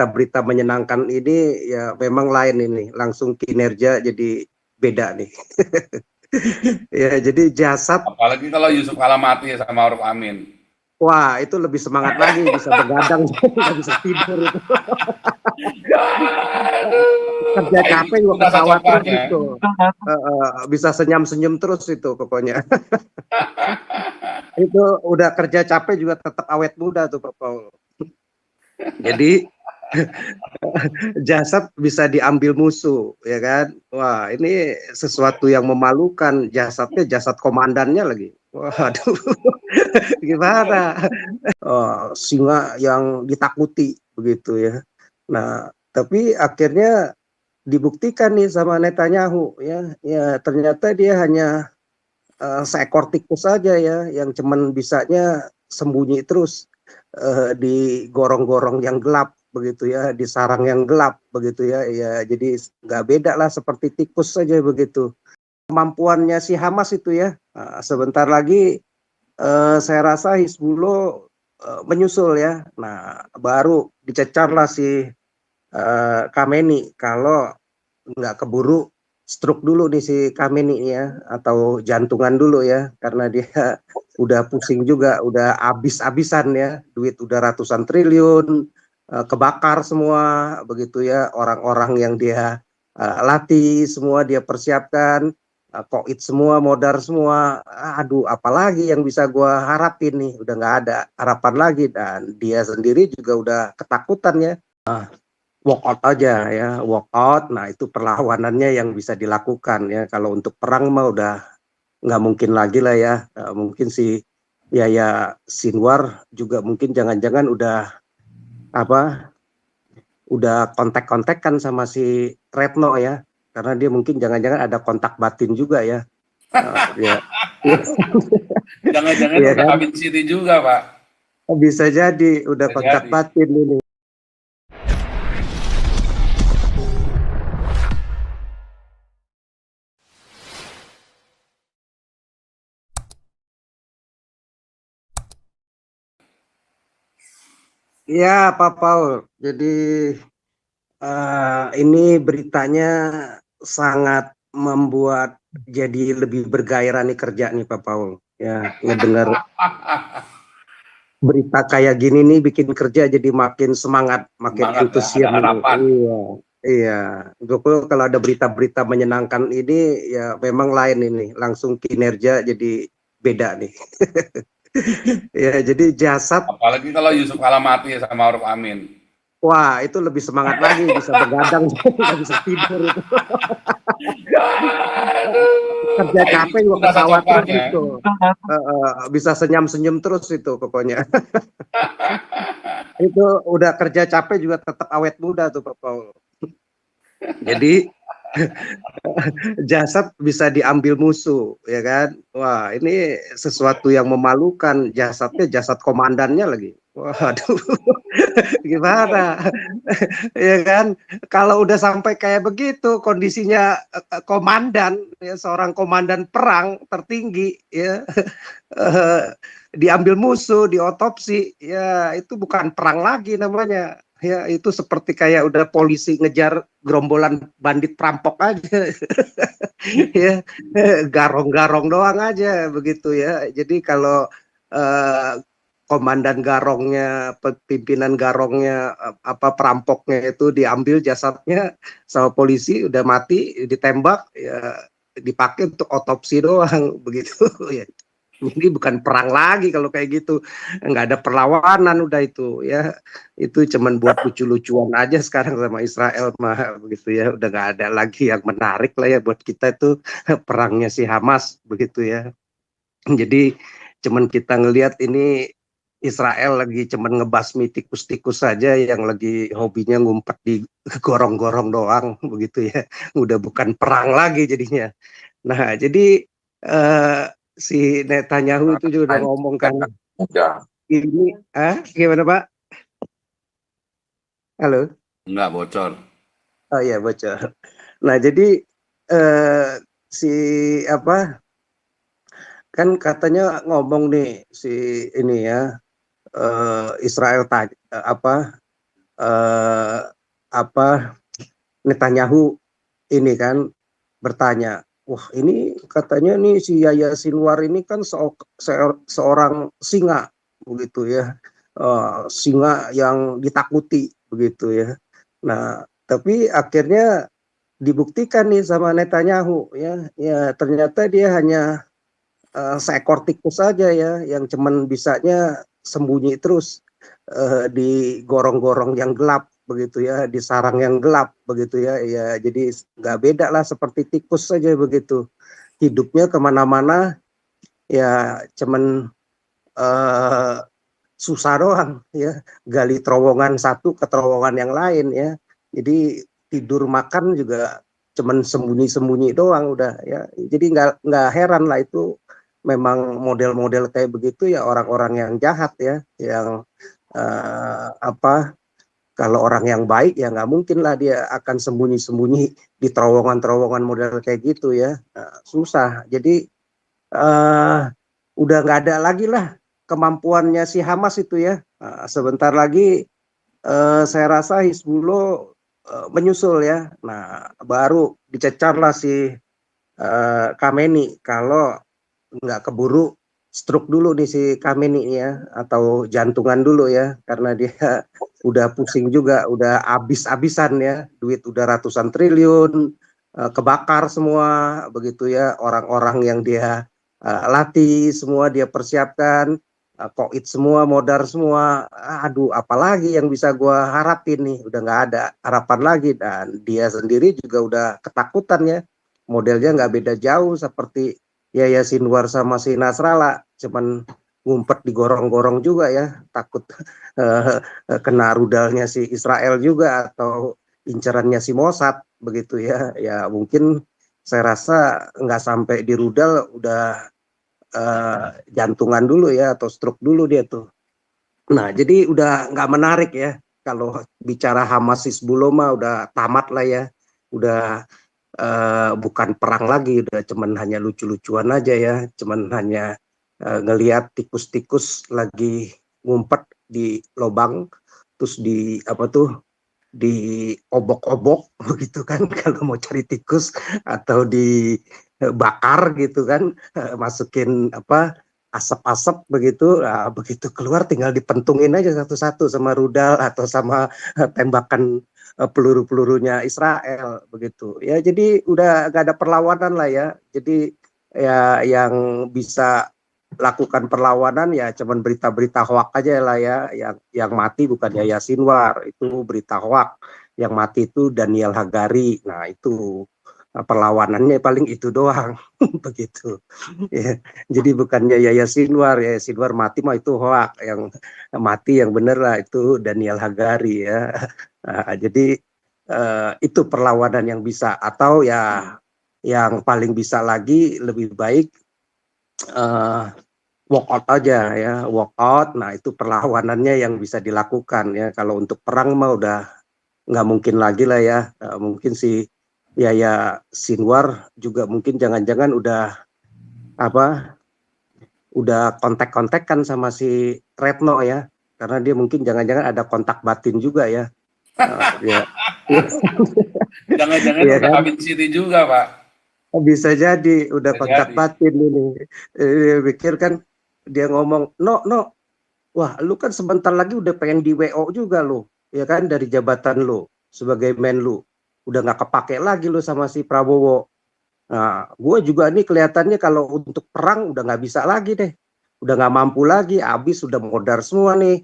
berita-berita menyenangkan ini ya memang lain ini, langsung kinerja jadi beda nih. Ya, jadi jasad, Apalagi kalau Yusuf Kala mati sama Maruf Amin. wah itu lebih semangat lagi, bisa begadang, nggak bisa tidur itu. Kerja Nah, capek itu juga rasa ketawa terus congkaknya. itu. Bisa senyum-senyum terus itu pokoknya. Itu udah kerja capek juga tetap awet muda tuh Pak Paul. Jadi jasad bisa diambil musuh, ya kan? Wah, ini sesuatu yang memalukan. Jasadnya jasad komandannya lagi. Waduh, gimana? Oh, singa yang ditakuti begitu ya. Nah, tapi akhirnya dibuktikan nih sama Netanyahu ya, ya ternyata dia hanya seekor tikus saja ya, yang cuman bisanya sembunyi terus di gorong-gorong yang gelap begitu ya, di sarang yang gelap begitu ya, ya jadi nggak beda lah seperti tikus saja begitu. Kemampuannya si Hamas itu ya, sebentar lagi saya rasa Hizbullah menyusul ya. Nah, baru dicecarlah si Khamenei kalau nggak keburu stroke dulu nih si Khamenei ya, atau jantungan dulu ya, karena dia udah pusing juga, udah abis-abisan ya, duit udah ratusan triliun, kebakar semua begitu ya, orang-orang yang dia latih semua dia persiapkan, koit semua, modar semua, aduh apalagi yang bisa gua harapin nih, udah nggak ada harapan lagi, dan dia sendiri juga udah ketakutan ya. Walk out aja ya, walk out. Nah itu perlawanannya yang bisa dilakukan ya. Kalau untuk perang mah udah nggak mungkin lagi lah ya. Mungkin si Yahya Sinwar juga mungkin jangan-jangan udah apa? Udah kontak-kontak kan sama si Retno ya. Karena dia mungkin jangan-jangan ada kontak batin juga ya. Ya, Jangan-jangan ya udah kan. kawin siri juga, Pak. Bisa jadi udah Bisa kontak jadi. batin ini. Ya Pak Paul. Jadi ini beritanya sangat membuat jadi lebih bergairah nih kerja nih Pak Paul. Ya, ngedengar berita kayak gini nih bikin kerja jadi makin semangat, makin Semangat ya, ada antusias nih. harapan. Iya, iya. Betul, kalau ada berita-berita menyenangkan ini ya memang lain ini, langsung kinerja jadi beda nih. Ya, jadi jasad, Apalagi kalau Yusuf Kala mati sama Maruf Amin. wah itu lebih semangat lagi, bisa begadang, nggak bisa tidur itu. Kerja Nah, capek itu juga rasa ketawa terus congkaknya. itu. Bisa senyum-senyum terus itu pokoknya. Itu udah kerja capek juga tetap awet muda tuh Pak Paul. Jadi jasad bisa diambil musuh, ya kan? Wah, ini sesuatu yang memalukan. Jasadnya jasad komandannya lagi. Waduh, gimana? Ya kan? Kalau udah sampai kayak begitu kondisinya, komandan, ya seorang komandan perang tertinggi, ya diambil musuh, diotopsi, ya itu bukan perang lagi namanya. Ya itu seperti kayak udah polisi ngejar gerombolan bandit perampok aja. Ya garong-garong doang aja begitu ya. Jadi kalau eh, komandan garongnya, pimpinan garongnya, apa perampoknya itu diambil jasadnya sama polisi udah mati ditembak ya, dipakai untuk otopsi doang begitu ya. Ini bukan perang lagi kalau kayak gitu, nggak ada perlawanan udah itu ya, itu cuman buat lucu-lucuan aja sekarang sama Israel mah begitu ya, udah nggak ada lagi yang menarik lah ya buat kita itu perangnya si Hamas begitu ya. Jadi cuman kita ngelihat ini Israel lagi cuman ngebasmi tikus-tikus saja yang lagi hobinya ngumpet di gorong-gorong doang begitu ya, udah bukan perang lagi jadinya. Nah, jadi eh, si Netanyahu itu juga udah ngomong kan Ya, ini, gimana Pak? Halo, enggak bocor. oh iya bocor. Nah, jadi eh, si apa kan katanya ngomong nih si ini ya, Israel apa apa Netanyahu ini kan bertanya, wah ini katanya nih si Yahya Sinwar ini kan seorang singa begitu ya, singa yang ditakuti begitu ya. Nah, tapi akhirnya dibuktikan nih sama Netanyahu ya, ya ternyata dia hanya seekor tikus saja ya, yang cuman bisanya sembunyi terus di gorong-gorong yang gelap begitu ya, di sarang yang gelap begitu ya, ya jadi nggak beda lah seperti tikus saja begitu, hidupnya kemana-mana ya cuman uh, susah doang ya, gali terowongan satu ke terowongan yang lain ya, jadi tidur makan juga cuman sembunyi-sembunyi doang udah ya, jadi nggak heran lah itu memang model-model kayak begitu ya orang-orang yang jahat ya, yang apa kalau orang yang baik ya nggak mungkin lah dia akan sembunyi-sembunyi di terowongan-terowongan model kayak gitu ya. Nah, susah. Jadi udah nggak ada lagi lah kemampuannya si Hamas itu ya. Nah, sebentar lagi saya rasa Hizbullah menyusul ya. Nah, baru dicecar lah si Khamenei kalau nggak keburu stroke dulu nih si Khamenei ya, atau jantungan dulu ya, karena dia udah pusing juga, udah abis-abisan ya, duit udah ratusan triliun, kebakar semua begitu ya, orang-orang yang dia latih semua dia persiapkan, koit semua, modar semua, aduh apalagi yang bisa gua harapin nih, udah nggak ada harapan lagi, dan dia sendiri juga udah ketakutan ya, modelnya nggak beda jauh seperti Yahya Sinwar sama si Nasrallah, cuman ngumpet di gorong-gorong juga ya, takut kena rudalnya si Israel juga atau incerannya si Mossad begitu ya. Ya mungkin saya rasa nggak sampai di rudal udah jantungan dulu ya atau stroke dulu dia tuh. Nah jadi udah nggak menarik ya kalau bicara Hamas Hizbullah mah udah tamat lah ya, udah bukan perang lagi, udah cuman hanya lucu-lucuan aja ya, cuman hanya ngelihat tikus-tikus lagi ngumpet di lubang, terus di apa tuh di obok-obok begitu kan kalau mau cari tikus, atau dibakar gitu kan, masukin apa asap-asap begitu, nah, begitu keluar tinggal dipentungin aja satu-satu sama rudal atau sama tembakan peluru-pelurunya Israel begitu ya, jadi udah gak ada perlawanan lah ya, jadi ya yang bisa lakukan perlawanan ya cuman berita-berita hoak aja lah ya, yang mati bukan Yahya Sinwar, itu berita hoak, yang mati itu Daniel Hagari, nah itu perlawanannya paling itu doang begitu ya. Jadi bukannya Yahya Sinwar, ya Sinwar mati mah itu hoak, yang mati yang bener lah itu Daniel Hagari ya. Nah, jadi itu perlawanan yang bisa, atau ya yang paling bisa lagi lebih baik walk out aja ya, walk out. Nah itu perlawanannya yang bisa dilakukan ya. Kalau untuk perang mah udah nggak mungkin lagi lah ya. Mungkin si Yahya Sinwar juga mungkin jangan-jangan apa udah kontak-kontak kan sama si Retno ya, karena dia mungkin jangan-jangan ada kontak batin juga ya. Ya. Jangan-jangan Iya udah kan? habis City juga, Pak. Bisa jadi udah Bisa kontak jadi. batin ini. Pikir kan dia ngomong, no, no, wah, lu kan sebentar lagi udah pengen di WO juga lu, ya kan, dari jabatan lu sebagai Menlu. Udah nggak kepake lagi lu sama si Prabowo. Nah, gue juga nih kelihatannya kalau untuk perang udah nggak bisa lagi deh. Udah nggak mampu lagi, habis udah modar semua nih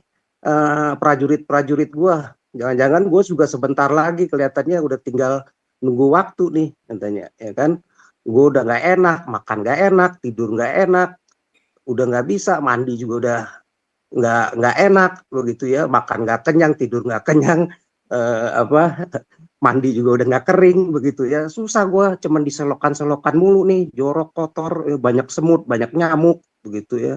prajurit-prajurit gue. Jangan-jangan gue juga sebentar lagi kelihatannya udah tinggal nunggu waktu nih katanya, ya kan. Gue udah nggak enak, makan nggak enak, tidur nggak enak, udah nggak bisa, mandi juga udah nggak enak begitu ya, makan nggak kenyang, tidur nggak kenyang, apa mandi juga udah nggak kering begitu ya, susah gue cuman diselokan-selokan mulu nih, jorok kotor, banyak semut, banyak nyamuk begitu ya.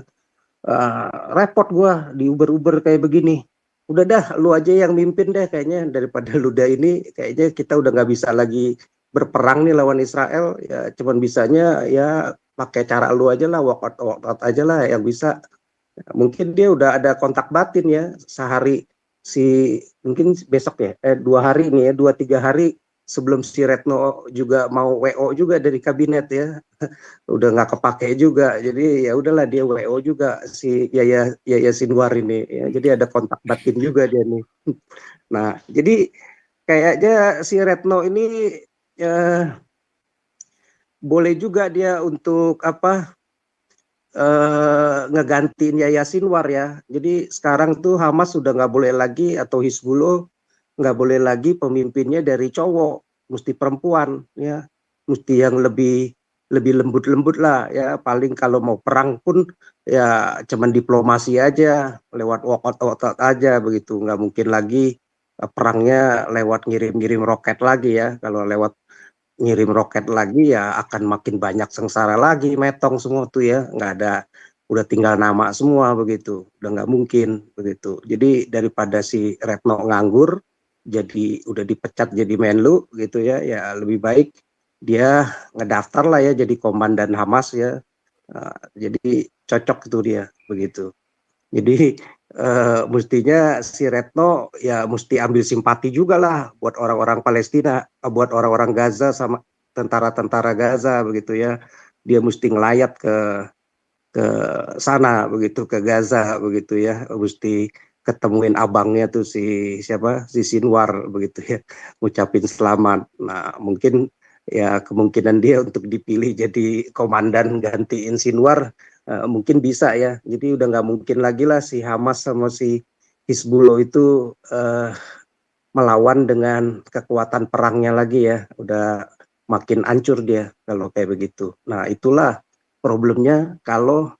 Repot gue di Uber kayak begini. Udah dah lu aja yang mimpin deh kayaknya, daripada lu dah ini kayaknya kita udah nggak bisa lagi berperang nih lawan Israel ya, cuman bisanya ya pakai cara lu aja lah, walk out aja lah yang bisa. Mungkin dia udah ada kontak batin ya, mungkin besok ya, 2 hari nih ya, 2-3 hari sebelum si Retno juga mau WO juga dari kabinet ya, udah nggak kepake juga, jadi ya udahlah dia WO juga si Yaya Sinwar ini ya, jadi ada kontak batin juga dia nih. Nah, jadi kayaknya si Retno ini boleh juga dia untuk ngegantiin Yahya Sinwar ya. Jadi sekarang tuh Hamas sudah nggak boleh lagi, atau Hizbullah nggak boleh lagi pemimpinnya dari cowok, mesti perempuan ya, mesti yang lebih lebih lembut-lembut lah ya. Paling kalau mau perang pun ya cuman diplomasi aja, lewat walkout aja begitu. Nggak mungkin lagi perangnya lewat ngirim-ngirim roket lagi ya. Kalau lewat ngirim roket lagi ya akan makin banyak sengsara lagi, metong semua tuh ya, nggak ada, udah tinggal nama semua begitu, udah nggak mungkin begitu. Jadi daripada si Retno nganggur, jadi udah dipecat jadi Menlu gitu ya, ya lebih baik dia ngedaftar lah ya jadi komandan Hamas ya. Jadi cocok itu dia begitu. Jadi mestinya si Retno ya mesti ambil simpati juga lah buat orang-orang Palestina, buat orang-orang Gaza sama tentara-tentara Gaza begitu ya. Dia mesti ngelayat ke sana begitu, ke Gaza begitu ya. Mesti ketemuin abangnya tuh si siapa, si Sinwar begitu ya, ngucapin selamat. Nah, mungkin ya kemungkinan dia untuk dipilih jadi komandan gantiin Sinwar mungkin bisa ya. Jadi udah nggak mungkin lagi lah si Hamas sama si Hizbullah itu melawan dengan kekuatan perangnya lagi ya. Udah makin hancur dia kalau kayak begitu. Nah, itulah problemnya kalau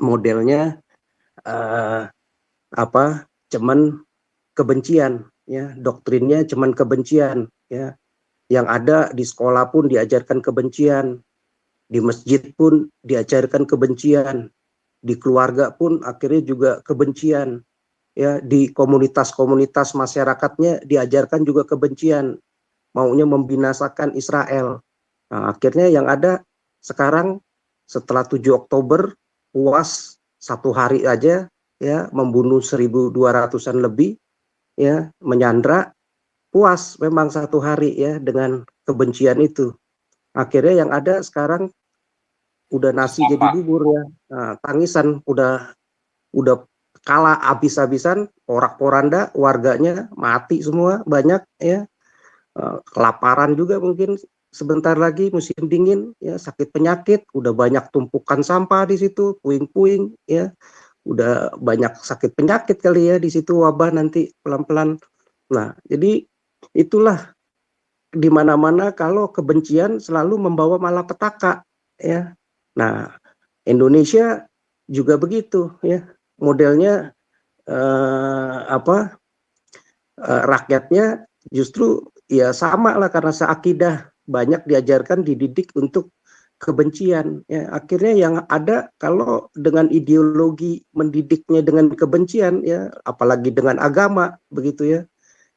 modelnya eh, cuman kebencian ya, doktrinnya cuman kebencian ya. Yang ada di sekolah pun diajarkan kebencian, di masjid pun diajarkan kebencian, di keluarga pun akhirnya juga kebencian ya, di komunitas-komunitas masyarakatnya diajarkan juga kebencian, maunya membinasakan Israel. Nah, akhirnya yang ada sekarang setelah 7 Oktober puas 1 hari aja ya, membunuh 1.200-an lebih ya, menyandra, puas memang 1 hari ya dengan kebencian itu. Akhirnya yang ada sekarang udah nasi jadi bubur ya. Nah, tangisan udah kalah habis-habisan, porak-poranda, warganya mati semua banyak ya. Kelaparan juga mungkin sebentar lagi musim dingin ya, sakit penyakit, udah banyak tumpukan sampah di situ, puing-puing ya. Udah banyak sakit penyakit kali ya di situ, wabah nanti pelan-pelan. Nah, jadi itulah di mana-mana kalau kebencian selalu membawa malapetaka ya. Nah, Indonesia juga begitu ya. Modelnya rakyatnya justru ya sama lah, karena seakidah, banyak diajarkan, dididik untuk kebencian ya. Akhirnya yang ada kalau dengan ideologi mendidiknya dengan kebencian ya, apalagi dengan agama begitu ya,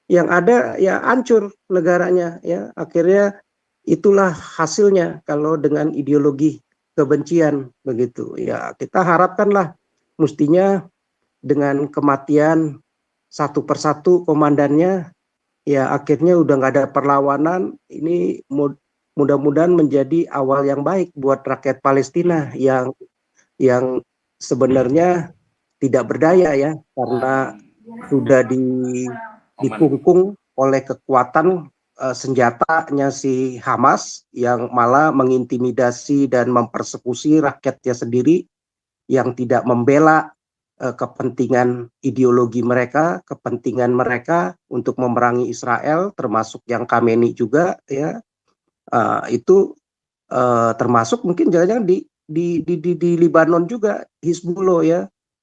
yang ada ya hancur negaranya ya. Akhirnya itulah hasilnya kalau dengan ideologi kebencian begitu ya. Kita harapkanlah mestinya dengan kematian satu persatu komandannya ya, akhirnya udah nggak ada perlawanan. Ini mudah-mudahan menjadi awal yang baik buat rakyat Palestina yang sebenarnya tidak berdaya ya, karena sudah dikungkung oleh kekuatan senjatanya si Hamas, yang malah mengintimidasi dan mempersekusi rakyatnya sendiri, yang tidak membela kepentingan ideologi mereka, kepentingan mereka untuk memerangi Israel, termasuk yang Khamenei juga ya. Itu termasuk mungkin jangan-jangan di Libanon juga Hizbullah ya.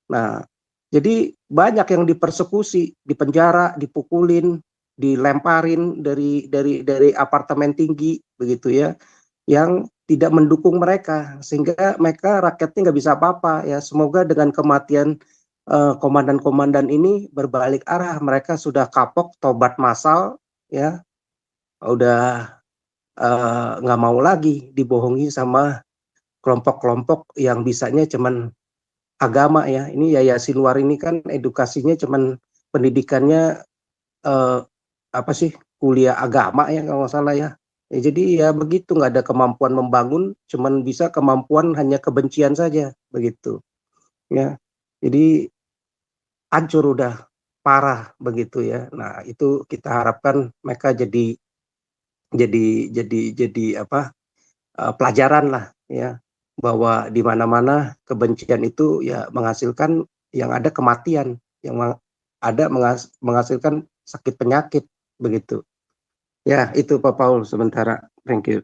Nah, jadi banyak yang dipersekusi, dipenjara, dipukulin, dilemparin dari apartemen tinggi begitu ya, yang tidak mendukung mereka, sehingga mereka rakyatnya nggak bisa apa-apa ya. Semoga dengan kematian komandan-komandan ini berbalik arah, mereka sudah kapok, tobat massal ya, udah nggak mau lagi dibohongi sama kelompok-kelompok yang bisanya cuman agama ya. Ini Yahya Sinwar ini kan edukasinya cuman pendidikannya apa sih, kuliah agama ya kalau nggak salah ya. Ya jadi ya begitu, nggak ada kemampuan membangun, cuman bisa kemampuan hanya kebencian saja, begitu. Ya, jadi hancur udah parah begitu ya. Nah itu kita harapkan mereka jadi apa, pelajaran lah ya, bahwa di mana-mana kebencian itu ya menghasilkan yang ada kematian, yang ada menghasilkan sakit penyakit, begitu. Ya itu Pak Paul sementara. Thank you.